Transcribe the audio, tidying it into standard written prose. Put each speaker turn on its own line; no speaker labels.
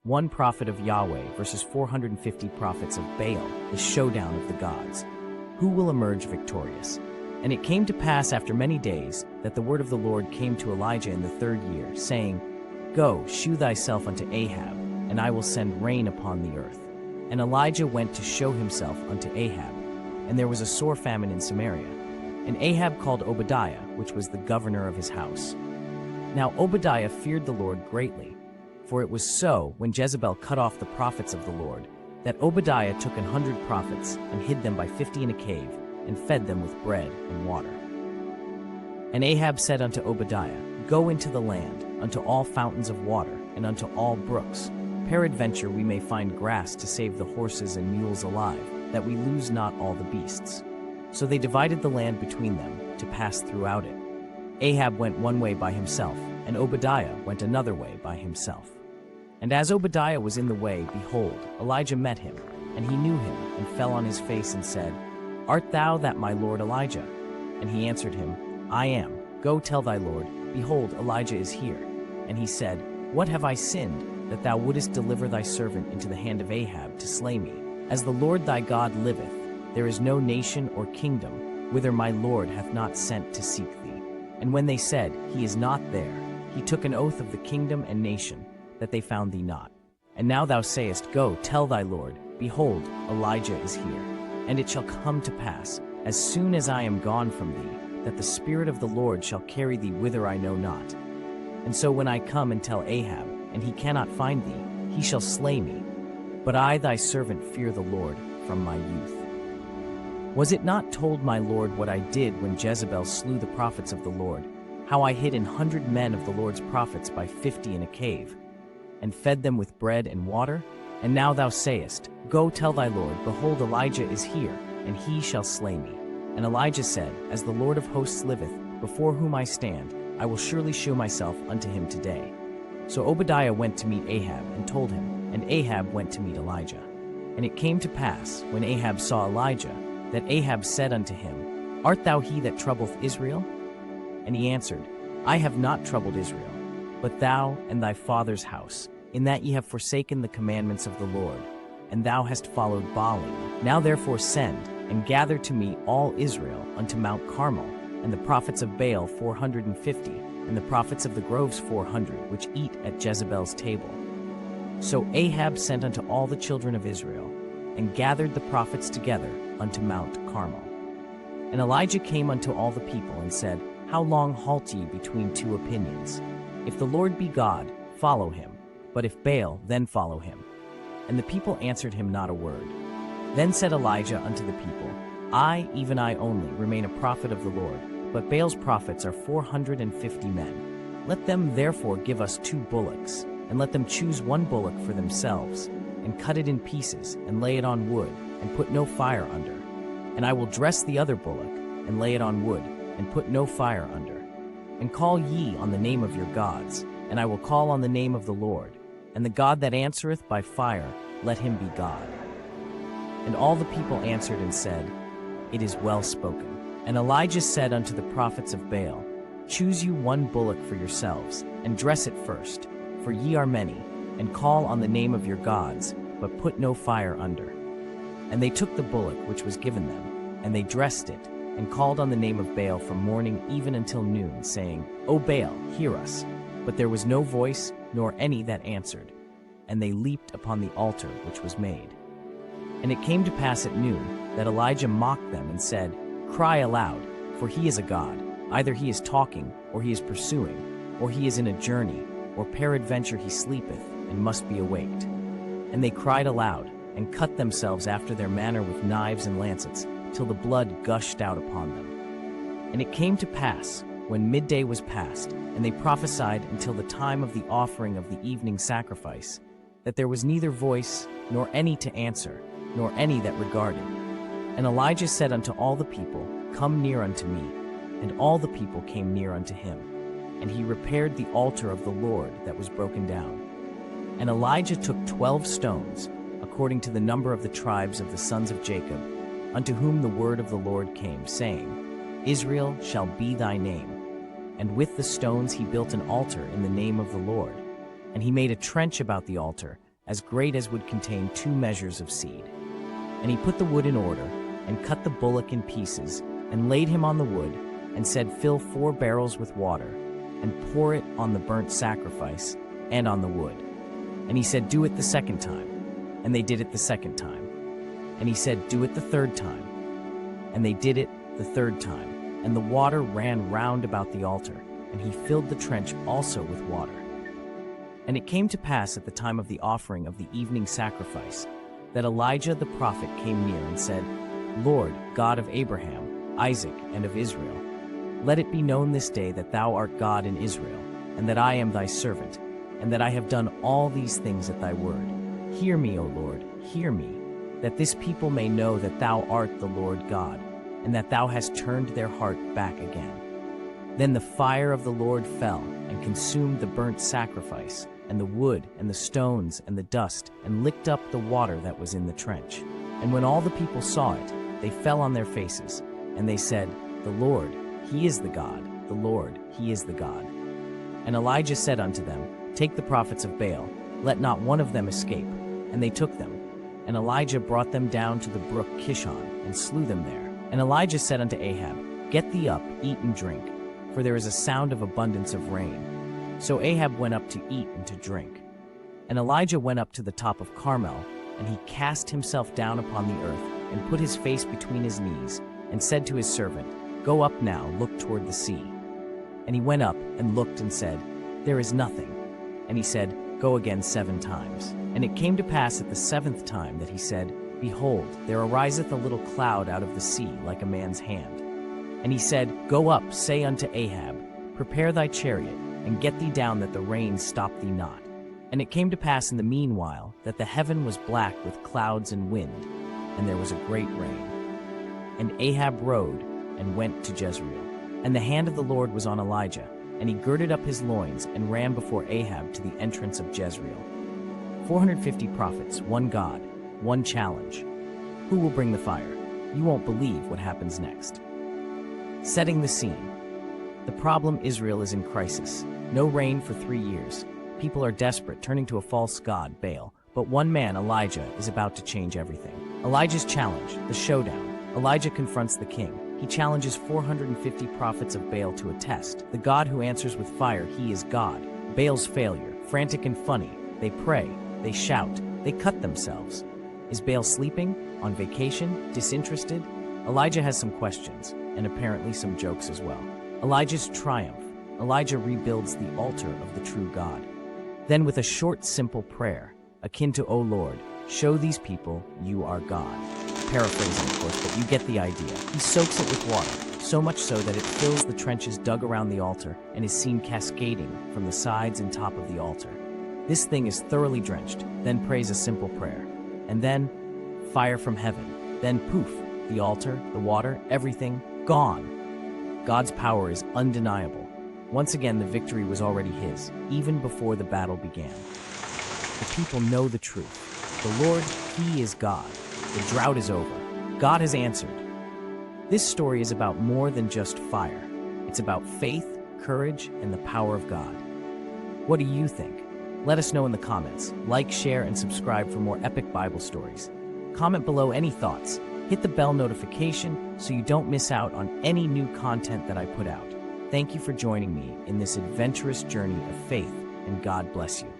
one prophet of Yahweh versus 450 prophets of Baal, the showdown of the gods. Who will emerge victorious? And it came to pass after many days that the word of the Lord came to Elijah in the 3rd year, saying, Go, shew thyself unto Ahab, and I will send rain upon the earth. And Elijah went to show himself unto Ahab. And there was a sore famine in Samaria. And Ahab called Obadiah, which was the governor of his house. Now Obadiah feared the Lord greatly, for it was so, when Jezebel cut off the prophets of the Lord, that Obadiah took 100 prophets, and hid them by 50 in a cave, and fed them with bread and water. And Ahab said unto Obadiah, Go into the land, unto all fountains of water, and unto all brooks. Peradventure we may find grass to save the horses and mules alive, that we lose not all the beasts. So they divided the land between them, to pass throughout it. Ahab went one way by himself, and Obadiah went another way by himself. And as Obadiah was in the way, behold, Elijah met him, and he knew him, and fell on his face, and said, Art thou that my lord Elijah? And he answered him, I am. Go tell thy lord, behold, Elijah is here. And he said, What have I sinned, that thou wouldest deliver thy servant into the hand of Ahab to slay me? As the Lord thy God liveth, there is no nation or kingdom, whither my lord hath not sent to seek thee. And when they said, He is not there, he took an oath of the kingdom and nation, that they found thee not. And now thou sayest, Go, tell thy lord, behold, Elijah is here. And it shall come to pass, as soon as I am gone from thee, that the Spirit of the Lord shall carry thee whither I know not. And so when I come and tell Ahab, and he cannot find thee, he shall slay me. But I thy servant fear the Lord from my youth. Was it not told my lord what I did when Jezebel slew the prophets of the Lord, how I hid 100 men of the Lord's prophets by 50 in a cave, and fed them with bread and water? And now thou sayest, Go tell thy lord, behold, Elijah is here, and he shall slay me. And Elijah said, As the Lord of hosts liveth, before whom I stand, I will surely shew myself unto him today. So Obadiah went to meet Ahab, and told him, and Ahab went to meet Elijah. And it came to pass, when Ahab saw Elijah, that Ahab said unto him, Art thou he that troubleth Israel? And he answered, I have not troubled Israel, but thou and thy father's house, in that ye have forsaken the commandments of the Lord, and thou hast followed Baalim. Now therefore send, and gather to me all Israel unto Mount Carmel, and the prophets of Baal 450, and the prophets of the groves 400, which eat at Jezebel's table. So Ahab sent unto all the children of Israel, and gathered the prophets together unto Mount Carmel. And Elijah came unto all the people, and said, How long halt ye between two opinions? If the Lord be God, follow him, but if Baal, then follow him. And the people answered him not a word. Then said Elijah unto the people, I, even I only, remain a prophet of the Lord, but Baal's prophets are 450 men. Let them therefore give us 2 bullocks, and let them choose 1 bullock for themselves, and cut it in pieces, and lay it on wood, and put no fire under. And I will dress the other bullock, and lay it on wood, and put no fire under. And call ye on the name of your gods, and I will call on the name of the Lord, and the God that answereth by fire, let him be God. And all the people answered and said, It is well spoken. And Elijah said unto the prophets of Baal, Choose you 1 bullock for yourselves, and dress it first, for ye are many, and call on the name of your gods, but put no fire under. And they took the bullock which was given them, and they dressed it, and called on the name of Baal from morning even until noon, saying, O Baal, hear us. But there was no voice, nor any that answered. And they leaped upon the altar which was made. And it came to pass at noon, that Elijah mocked them, and said, Cry aloud, for he is a god. Either he is talking, or he is pursuing, or he is in a journey, or peradventure he sleepeth, and must be awaked. And they cried aloud, and cut themselves after their manner with knives and lancets, till the blood gushed out upon them. And it came to pass, when midday was past, and they prophesied until the time of the offering of the evening sacrifice, that there was neither voice, nor any to answer, nor any that regarded. And Elijah said unto all the people, Come near unto me. And all the people came near unto him. And he repaired the altar of the Lord that was broken down. And Elijah took 12 stones, according to the number of the tribes of the sons of Jacob, unto whom the word of the Lord came, saying, Israel shall be thy name. And with the stones he built an altar in the name of the Lord. And he made a trench about the altar, as great as would contain 2 measures of seed. And he put the wood in order, and cut the bullock in pieces, and laid him on the wood, and said, Fill 4 barrels with water, and pour it on the burnt sacrifice, and on the wood. And he said, Do it the second time. And they did it the second time. And he said, Do it the third time. And they did it the third time. And the water ran round about the altar, and he filled the trench also with water. And it came to pass at the time of the offering of the evening sacrifice, that Elijah the prophet came near and said, Lord, God of Abraham, Isaac, and of Israel, let it be known this day that thou art God in Israel, and that I am thy servant, and that I have done all these things at thy word. Hear me, O Lord, hear me, that this people may know that thou art the Lord God, and that thou hast turned their heart back again. Then the fire of the Lord fell, and consumed the burnt sacrifice, and the wood, and the stones, and the dust, and licked up the water that was in the trench. And when all the people saw it, they fell on their faces, and they said, The Lord, he is the God, the Lord, he is the God. And Elijah said unto them, Take the prophets of Baal, let not one of them escape. And they took them. And Elijah brought them down to the brook Kishon, and slew them there. And Elijah said unto Ahab, Get thee up, eat and drink, for there is a sound of abundance of rain. So Ahab went up to eat and to drink. And Elijah went up to the top of Carmel, and he cast himself down upon the earth, and put his face between his knees, and said to his servant, Go up now, look toward the sea. And he went up, and looked, and said, There is nothing. And he said, Go again 7 times. And it came to pass at the 7th time that he said, Behold, there ariseth a little cloud out of the sea, like a man's hand. And he said, Go up, say unto Ahab, Prepare thy chariot, and get thee down, that the rain stop thee not. And it came to pass in the meanwhile that the heaven was black with clouds and wind, and there was a great rain. And Ahab rode, and went to Jezreel. And the hand of the Lord was on Elijah, and he girded up his loins, and ran before Ahab to the entrance of Jezreel. 450 prophets, 1 God, 1 challenge. Who will bring the fire? You won't believe what happens next. Setting the scene. The problem: Israel is in crisis. No rain for 3 years. People are desperate, turning to a false god, Baal. But one man, Elijah, is about to change everything. Elijah's challenge, the showdown. Elijah confronts the king. He challenges 450 prophets of Baal to a test. The God who answers with fire, he is God. Baal's failure, frantic and funny. They pray, they shout, they cut themselves. Is Baal sleeping? On vacation? Disinterested? Elijah has some questions, and apparently some jokes as well. Elijah's triumph. Elijah rebuilds the altar of the true God. Then with a short, simple prayer, akin to, O Lord, show these people you are God. Paraphrasing, of course, but you get the idea. He soaks it with water, so much so that it fills the trenches dug around the altar and is seen cascading from the sides and top of the altar. This thing is thoroughly drenched, then prays a simple prayer. And then, fire from heaven. Then poof, the altar, the water, everything, gone. God's power is undeniable. Once again, the victory was already his, even before the battle began. The people know the truth. The Lord, he is God. The drought is over. God has answered. This story is about more than just fire. It's about faith, courage, and the power of God. What do you think? Let us know in the comments. Like, share, and subscribe for more epic Bible stories. Comment below any thoughts. Hit the bell notification so you don't miss out on any new content that I put out. Thank you for joining me in this adventurous journey of faith, and God bless you.